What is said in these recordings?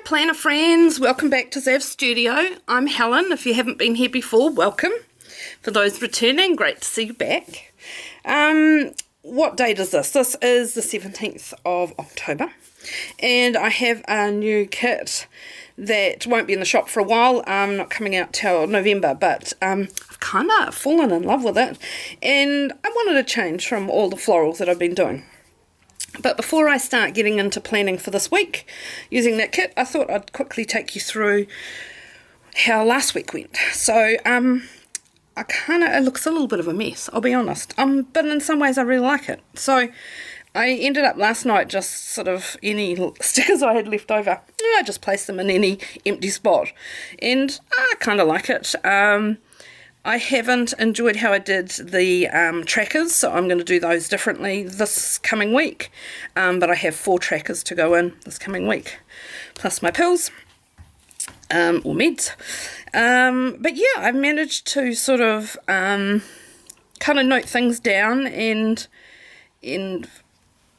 planner friends, welcome back to Xavs.Studio. I'm Helen. If you haven't been here before, welcome. For those returning, great to see you back. What date is this? This is the 17th of October, and I have a new kit that won't be in the shop for a while, not coming out till November, but I've kind of fallen in love with it, and I wanted to change from all the florals that I've been doing. But before I start getting into planning for this week using that kit, I thought I'd quickly take you through how last week went. So it looks a little bit of a mess, I'll be honest, but in some ways I really like it. So I ended up last night just sort of any stickers I had left over, I just placed them in any empty spot, and I kind of like it. I haven't enjoyed how I did the trackers, so I'm going to do those differently this coming week. But I have 4 trackers to go in this coming week, plus my pills, or meds. But yeah, I've managed to sort of kind of note things down, and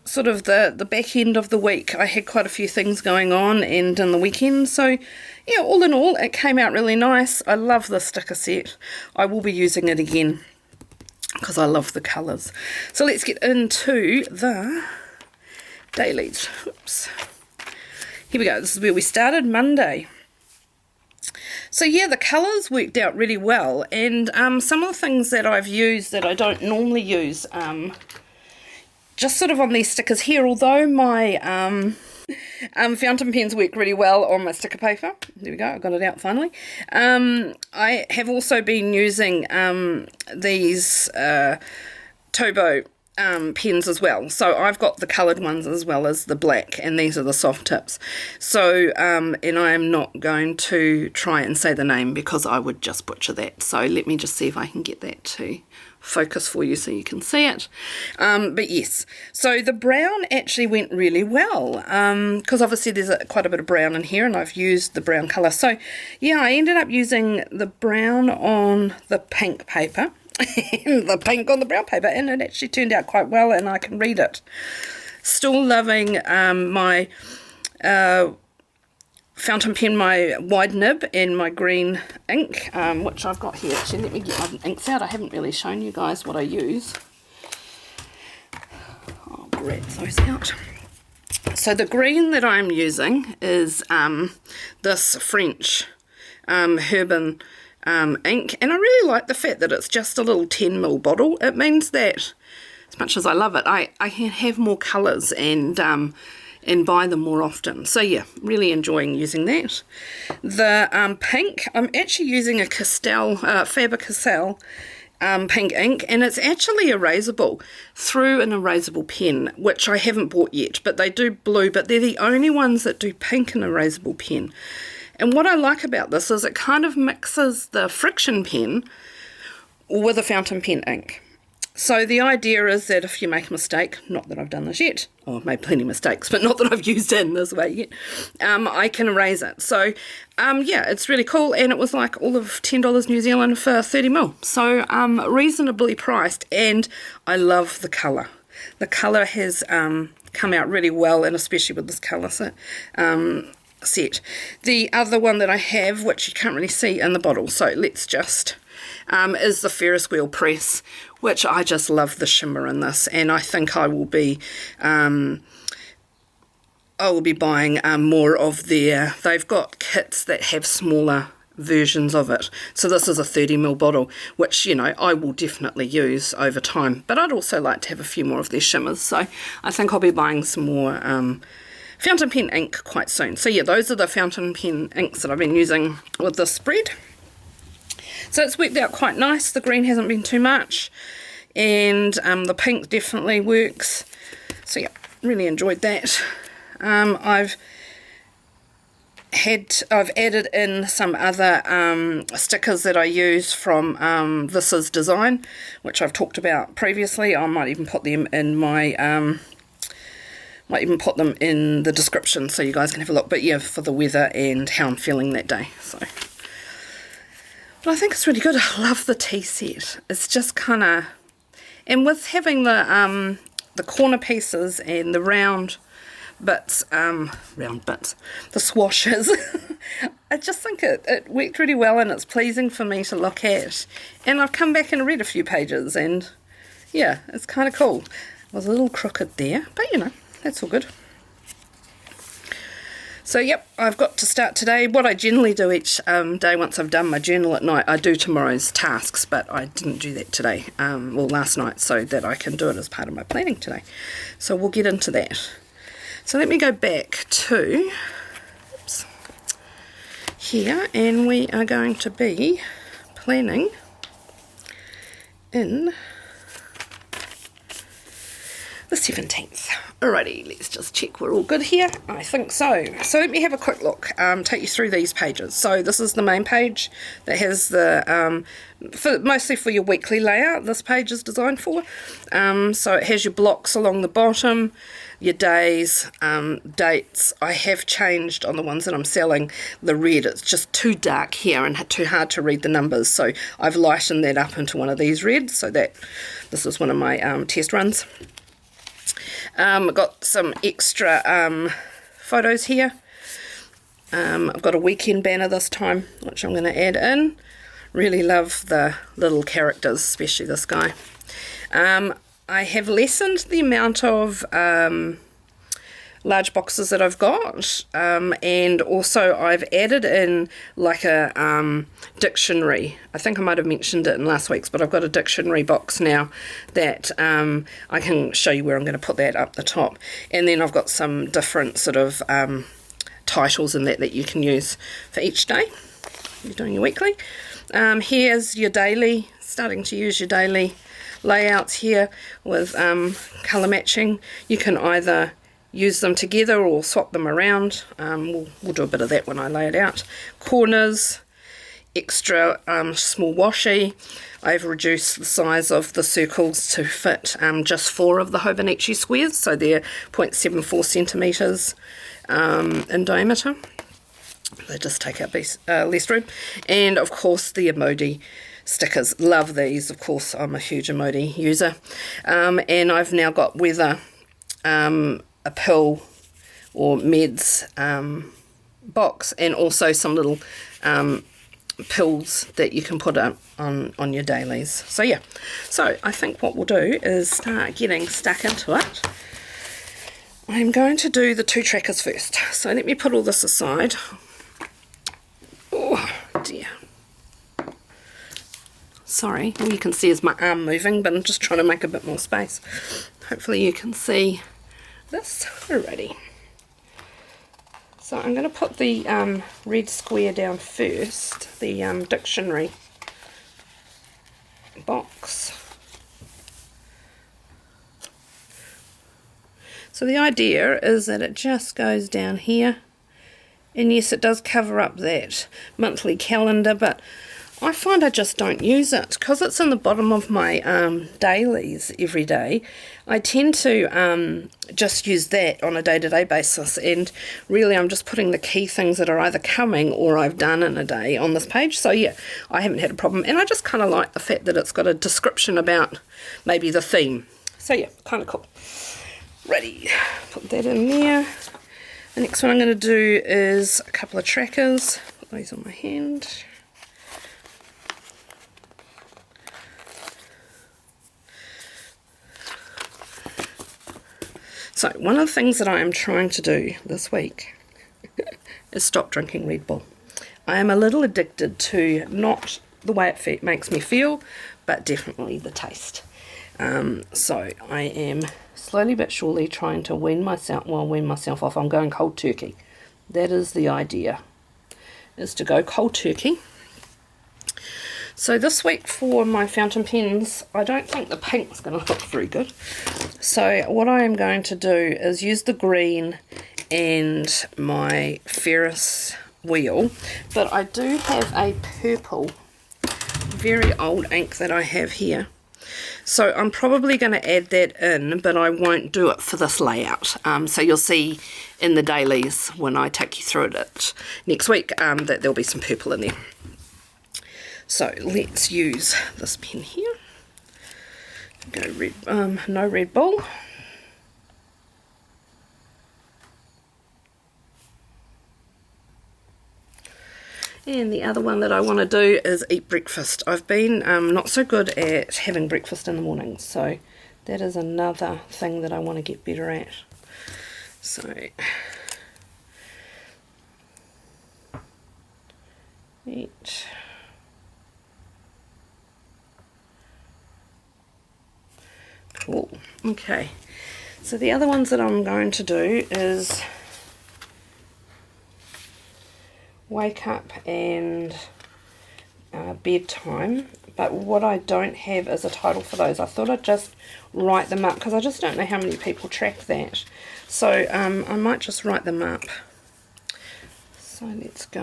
sort of the back end of the week I had quite a few things going on, and in the weekend, so yeah, all in all it came out really nice. I love the sticker set. I will be using it again because I love the colours. So let's get into the dailies. Oops. Here we go. This is where we started, Monday. So yeah, the colours worked out really well, and some of the things that I've used that I don't normally use, just sort of on these stickers here, although my fountain pens work really well on my sticker paper. There we go, I got it out finally. I have also been using these Tobo pens as well. So I've got the coloured ones as well as the black, and these are the soft tips. So, and I am not going to try and say the name because I would just butcher that. So let me just see if I can get that to focus for you so you can see it. But yes, so the brown actually went really well, because obviously there's quite a bit of brown in here, and I've used the brown colour. So yeah, I ended up using the brown on the pink paper and the pink on the brown paper, and it actually turned out quite well, and I can read it. Still loving my fountain pen, my wide nib, and my green ink, which I've got here. Actually, let me get my inks out. I haven't really shown you guys what I use. I'll grab those out. So the green that I'm using is this French Herbin ink, and I really like the fact that it's just a little 10ml bottle. It means that as much as I love it, I can have more colours and buy them more often. So yeah, really enjoying using that. The pink, I'm actually using a Faber-Castell pink ink, and it's actually erasable through an erasable pen, which I haven't bought yet, but they do blue, but they're the only ones that do pink in erasable pen. And what I like about this is it kind of mixes the friction pen with a fountain pen ink. So the idea is that if you make a mistake, not that I've done this yet, or I've made plenty of mistakes, but not that I've used it in this way yet, I can erase it. So yeah, it's really cool, and it was like all of $10 New Zealand for 30ml. So reasonably priced, and I love the colour. The colour has come out really well, and especially with this colour set. The other one that I have, which you can't really see in the bottle, so let's just, is the Ferris wheel press, which I just love the shimmer in this, and I think I will be buying more of their, they've got kits that have smaller versions of it. So this is a 30ml bottle, which, you know, I will definitely use over time, but I'd also like to have a few more of their shimmers, so I think I'll be buying some more fountain pen ink quite soon. So yeah, those are the fountain pen inks that I've been using with this spread. So it's worked out quite nice. The green hasn't been too much, and the pink definitely works. So yeah, really enjoyed that. I've added in some other stickers that I use from This Is Design, which I've talked about previously. I might even put them in my might even put them in the description so you guys can have a look. But yeah, for the weather and how I'm feeling that day. So, but I think it's really good. I love the tea set. It's just kind of, and with having the corner pieces and the round bits, round bits, the swashes. I just think it worked really well, and it's pleasing for me to look at. And I've come back and read a few pages, and yeah, it's kind of cool. I was a little crooked there, but you know, that's all good. So yep, I've got to start today. What I generally do each day once I've done my journal at night, I do tomorrow's tasks, but I didn't do that today, well last night, so that I can do it as part of my planning today. So we'll get into that. So let me go back to here, and we are going to be planning in the 17th. Alrighty, let's just check we're all good here. I think so. So let me have a quick look, take you through these pages. So this is the main page that has the, mostly for your weekly layout, this page is designed for. So it has your blocks along the bottom, your days, dates. I have changed on the ones that I'm selling the red. It's just too dark here and too hard to read the numbers, so I've lightened that up into one of these reds, so that this is one of my test runs. I've got some extra photos here. I've got a weekend banner this time, which I'm going to add in. Really love the little characters, especially this guy. I have lessened the amount of large boxes that I've got, and also I've added in like a dictionary. I think I might have mentioned it in last week's, but I've got a dictionary box now that I can show you where I'm going to put that up the top. And then I've got some different sort of titles in that you can use for each day. You're doing your weekly. Here's your daily, starting to use your daily layouts here with colour matching. You can either use them together or swap them around. We'll do a bit of that when I lay it out. Corners, extra small washi. I've reduced the size of the circles to fit just 4 of the Hobonichi squares, so they're 0.74 centimetres in diameter. They just take up less room. And of course the emoji stickers. Love these. Of course I'm a huge emoji user. And I've now got whether a pill or meds box, and also some little pills that you can put on your dailies. So yeah, so I think what we'll do is start getting stuck into it. I'm going to do the 2 trackers first, so let me put all this aside. Oh dear, sorry, all you can see is my arm moving, but I'm just trying to make a bit more space. Hopefully you can see this. Alrighty, so I'm going to put the red square down first, the dictionary box. So the idea is that it just goes down here, and yes, it does cover up that monthly calendar, but I find I just don't use it because it's in the bottom of my dailies every day. I tend to just use that on a day-to-day basis, and really I'm just putting the key things that are either coming or I've done in a day on this page. So yeah, I haven't had a problem, and I just kind of like the fact that it's got a description about maybe the theme. So yeah, kind of cool. Ready, put that in there. The next one I'm going to do is a couple of trackers. Put these on my hand. So one of the things that I am trying to do this week is stop drinking Red Bull. I am a little addicted to not the way it makes me feel, but definitely the taste. So I am slowly but surely trying to wean myself off. I'm going cold turkey. That is the idea, is to go cold turkey. So this week for my fountain pens, I don't think the pink's going to look very good. So what I am going to do is use the green and my Ferris wheel, but I do have a purple, very old ink that I have here. So I'm probably going to add that in, but I won't do it for this layout. So you'll see in the dailies when I take you through it next week that there'll be some purple in there. So let's use this pen here. Go red, no Red Bull. And the other one that I want to do is eat breakfast. I've been not so good at having breakfast in the morning, so that is another thing that I want to get better at. So eat. Cool. Okay. So the other ones that I'm going to do is wake up and bedtime, but what I don't have is a title for those. I thought I'd just write them up because I just don't know how many people track that. So I might just write them up. So let's go.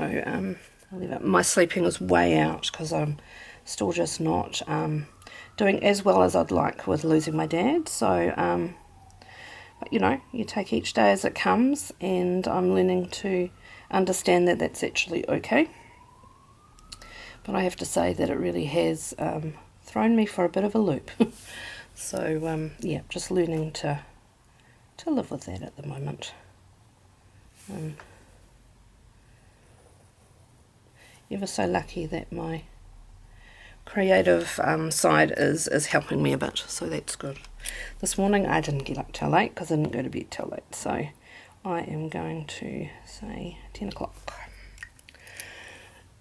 I'll leave it. My sleeping is way out because I'm still just not doing as well as I'd like with losing my dad. So, but you know, you take each day as it comes, and I'm learning to understand that that's actually okay. But I have to say that it really has thrown me for a bit of a loop. So yeah, just learning to live with that at the moment. Ever so lucky that my creative side is helping me a bit, so that's good. This morning I didn't get up till late because I didn't go to bed till late, so I am going to say 10 o'clock.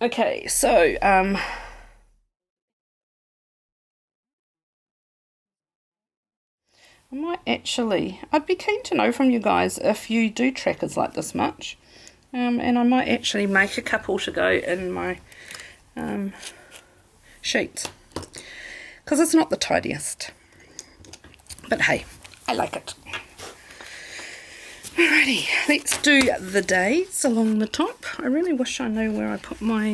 Okay, so I might actually, I'd be keen to know from you guys if you do trackers like this much, and I might actually make a couple to go in my sheets, because it's not the tidiest, but hey, I like it. Alrighty, let's do the days along the top. I really wish I knew where I put my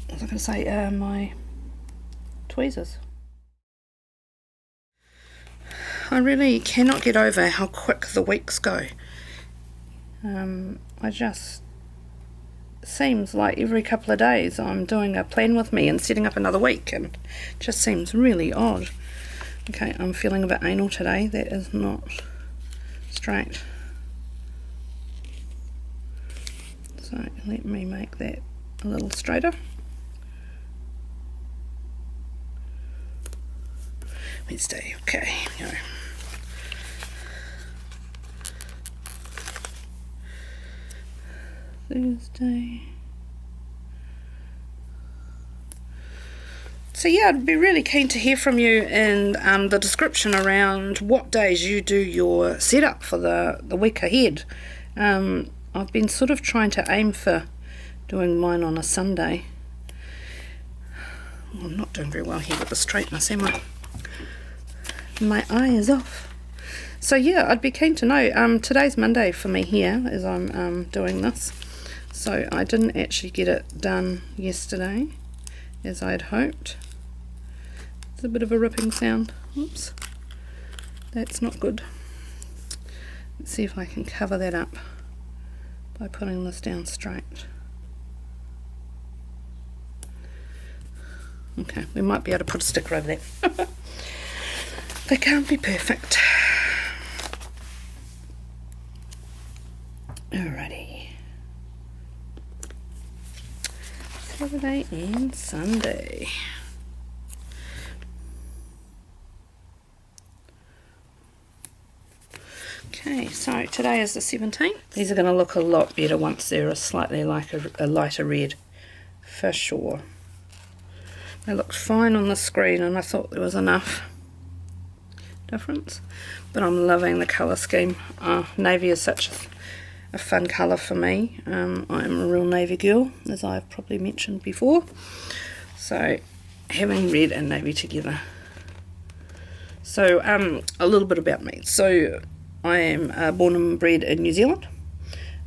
what was I going to say, my tweezers. I really cannot get over how quick the weeks go. I just, seems like every couple of days I'm doing a plan with me and setting up another week, and it just seems really odd. Okay, I'm feeling a bit anal today. That is not straight. So let me make that a little straighter. Wednesday, okay, here we go. Thursday. So yeah, I'd be really keen to hear from you in the description around what days you do your setup for the week ahead. I've been sort of trying to aim for doing mine on a Sunday. Well, I'm not doing very well here with the straightness, am I? My eye is off. So yeah, I'd be keen to know. Today's Monday for me here as I'm doing this. So I didn't actually get it done yesterday as I'd hoped. It's a bit of a ripping sound. Oops. That's not good. Let's see if I can cover that up by putting this down straight. Okay, we might be able to put a sticker over that. They can't be perfect. Alrighty. Saturday and Sunday. Okay, so today is the 17th. These are going to look a lot better once they're slightly like a lighter red, for sure. They looked fine on the screen and I thought there was enough difference, but I'm loving the colour scheme. Navy is such a fun colour for me. I am a real navy girl, as I've probably mentioned before, so having red and navy together. So a little bit about me. So I am born and bred in New Zealand.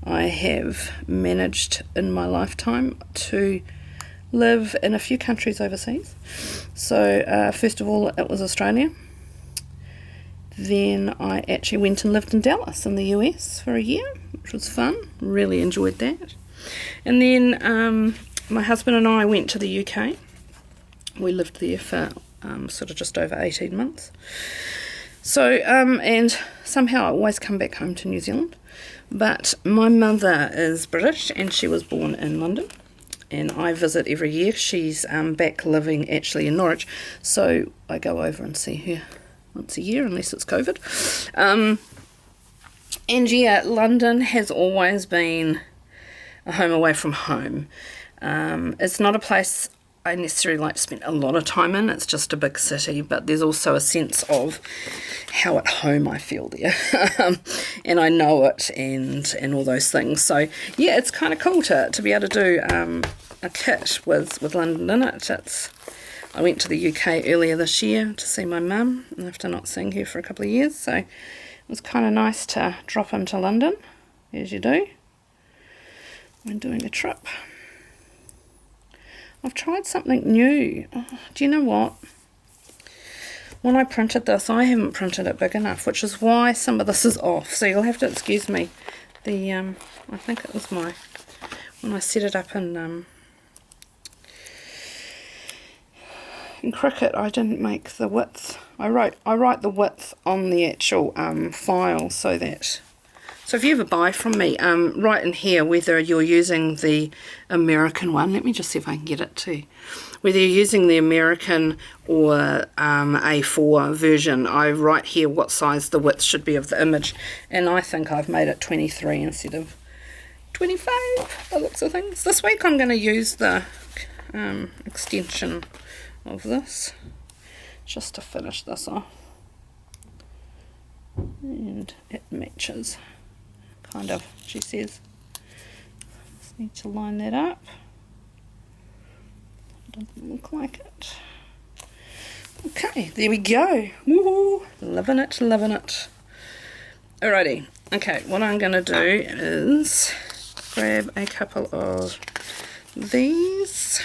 I have managed in my lifetime to live in a few countries overseas. So first of all it was Australia. Then I actually went and lived in Dallas in the US for a year, which was fun. Really enjoyed that. And then my husband and I went to the UK. We lived there for sort of just over 18 months. So, and somehow I always come back home to New Zealand But my mother is British and she was born in London, and I visit every year. She's back living actually in Norwich, so I go over and see her once a year unless it's COVID. And yeah, London has always been a home away from home. It's not a place I necessarily like to spend a lot of time in. It's just a big city, but there's also a sense of how at home I feel there. And I know it and all those things. So yeah, it's kind of cool to be able to do a kit with London in it. I went to the UK earlier this year to see my mum after not seeing her for a couple of years, so it was kind of nice to drop into London, as you do when doing a trip. I've tried something new. Oh, do you know what? When I printed this, I haven't printed it big enough, which is why some of this is off. So you'll have to excuse me. I think it was when I set it up in Cricut, I didn't make the width. I write the width on the actual file so if you ever buy from me, write in here whether you're using the American one. Let me just see if I can get it to. Whether you're using the American or A4 version, I write here what size the width should be of the image, and I think I've made it 23 instead of 25 by the looks of things. This week I'm going to use the extension of this just to finish this off, and it matches. Kind of, she says. Just need to line that up. Doesn't look like it. Okay, there we go. Woo! Loving it, loving it. Alrighty. Okay, what I'm going to do is grab a couple of these.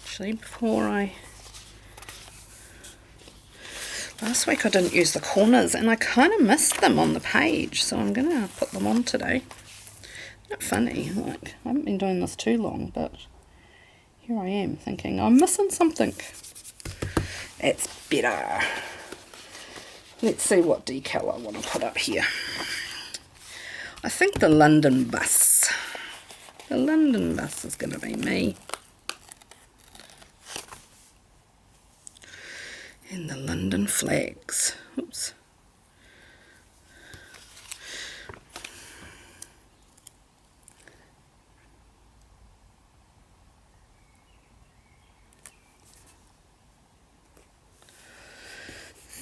Actually, last week I didn't use the corners and I kind of missed them on the page, so I'm going to put them on today. Not funny, like I haven't been doing this too long, but here I am thinking I'm missing something. It's better. Let's see what decal I want to put up here. I think the London bus. The London bus is going to be me. And the London flags. Oops.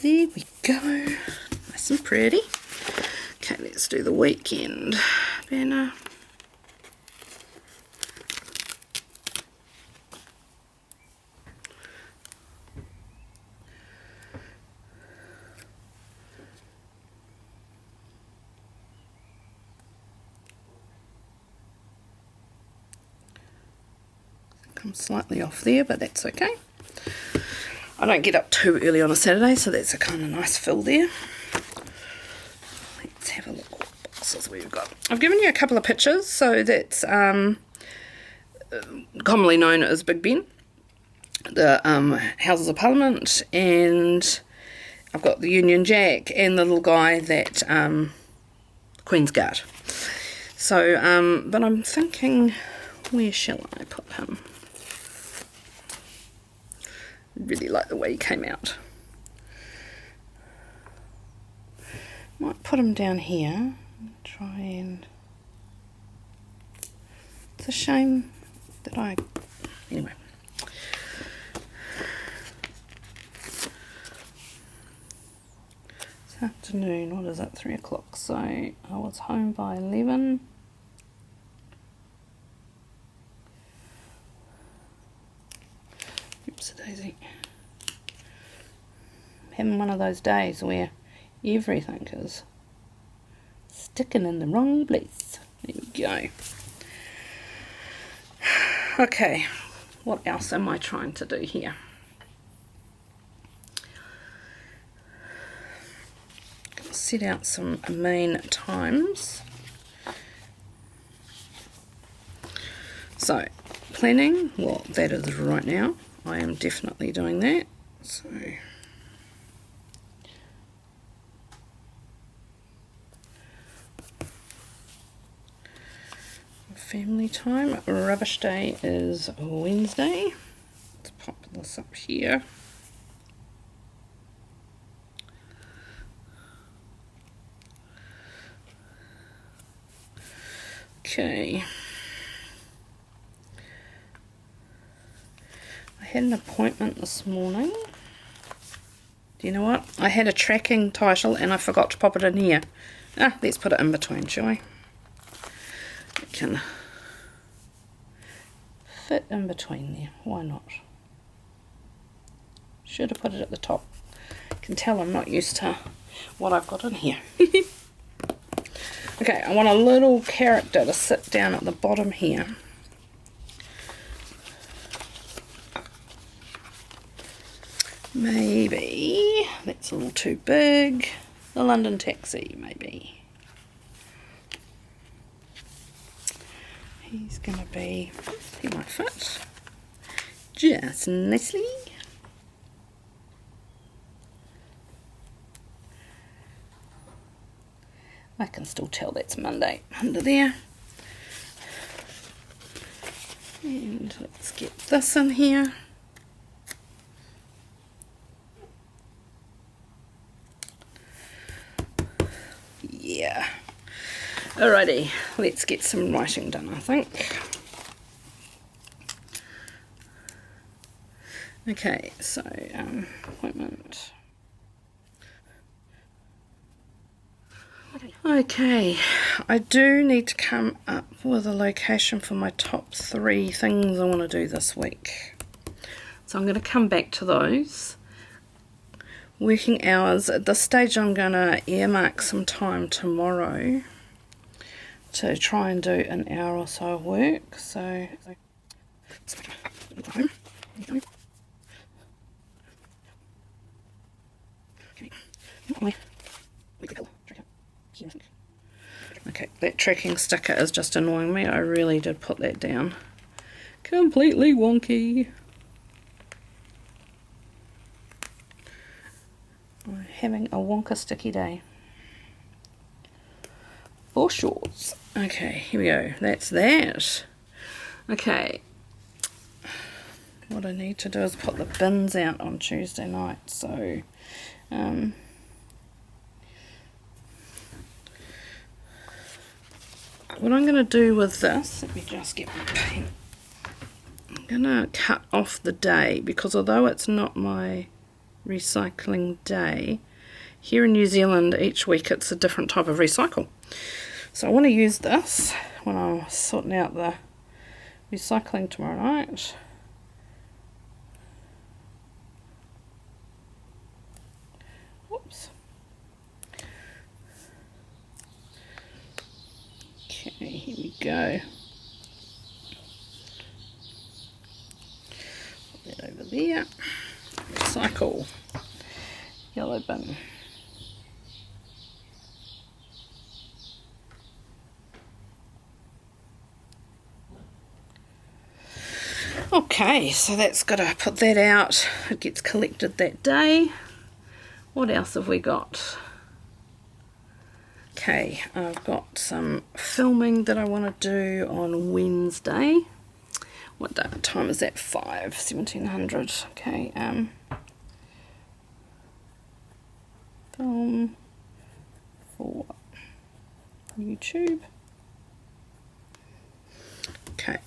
There we go. Nice and pretty. Okay, let's do the weekend banner. I'm slightly off there, but that's okay. I don't get up too early on a Saturday, so that's a kind of nice fill there. Let's have a look what boxes we've got. I've given you a couple of pictures, so that's commonly known as Big Ben, the Houses of Parliament, and I've got the Union Jack and the little guy that Queen's Guard. So, but I'm thinking, where shall I put him? Really like the way he came out. Might put him down here. Try and... It's a shame that anyway. It's afternoon, what is it, 3 o'clock, so I was home by 11. Oopsie-daisy. Having one of those days where everything is sticking in the wrong place. There we go. Okay, what else am I trying to do here? Set out some main times. So, planning, well, that is right now. I am definitely doing that. So, family time. Rubbish day is Wednesday. Let's pop this up here. Okay. I had an appointment this morning. Do you know what? I had a tracking title and I forgot to pop it in here. Let's put it in between, shall we? It can fit in between there. Why not? Should have put it at the top. You can tell I'm not used to what I've got in here. Okay, I want a little character to sit down at the bottom here. Maybe that's a little too big. The London Taxi, maybe. He's gonna be, he might fit just nicely. I can still tell that's Monday under there. And let's get this in here. Yeah. Alrighty, let's get some writing done, I think. Okay, so appointment. Okay, I do need to come up with a location for my top 3 things I want to do this week. So I'm going to come back to those. Working hours. At this stage I'm going to earmark some time tomorrow to try and do an hour or so of work. So okay, that tracking sticker is just annoying me. I really did put that down completely wonky. I'm having a wonka sticky day for shorts. Okay, here we go. That's that. Okay, what I need to do is put the bins out on Tuesday night. So what I'm going to do with this, let me just get my pen. I'm going to cut off the day, because although it's not my recycling day, here in New Zealand each week it's a different type of recycle. So I want to use this when I'm sorting out the recycling tomorrow night. Whoops. Okay, here we go. Put that over there. Recycle. Yellow bin. Okay, so that's got to put that out. It gets collected that day. What else have we got? Okay, I've got some filming that I want to do on Wednesday. What time is that? 1700. Okay, film for YouTube. Okay,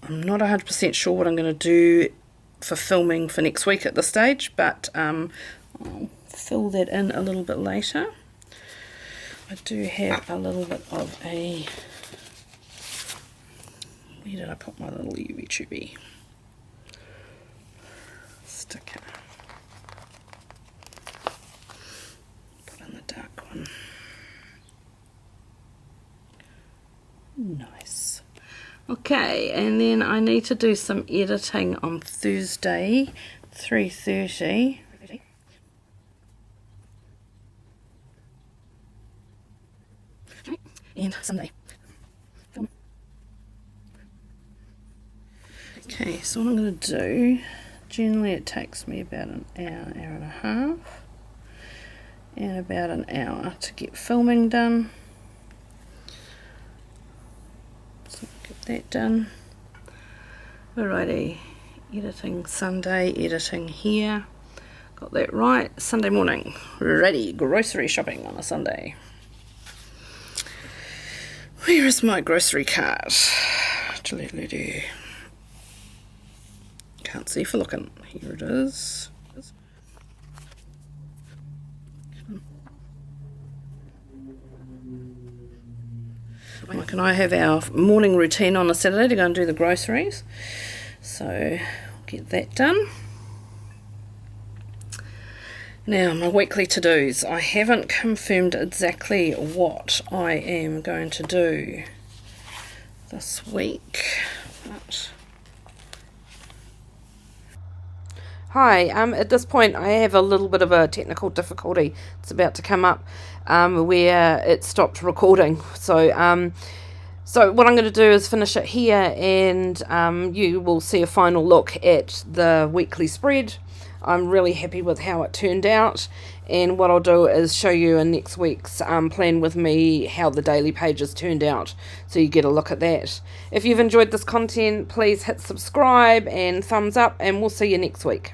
I'm not 100% sure what I'm going to do for filming for next week at this stage, but I'll fill that in a little bit later. I do have a little bit of a, where did I put my little YouTube sticker? Put in the dark one. Nice. Okay, and then I need to do some editing on Thursday, 3:30. And Sunday. Okay, so what I'm going to do, generally it takes me about an hour, hour and a half, and about an hour to get filming done. So get that done. Alrighty, editing Sunday, editing here. Got that right. Sunday morning, ready, grocery shopping on a Sunday. Where is my grocery cart? Can't see for looking. Here it is. Mike and I have our morning routine on a Saturday to go and do the groceries. So get that done. Now, my weekly to-dos. I haven't confirmed exactly what I am going to do this week. But hi, at this point I have a little bit of a technical difficulty. It's about to come up where it stopped recording. So what I'm going to do is finish it here, and you will see a final look at the weekly spread. I'm really happy with how it turned out, and what I'll do is show you in next week's plan with me how the daily pages turned out, so you get a look at that. If you've enjoyed this content, please hit subscribe and thumbs up, and we'll see you next week.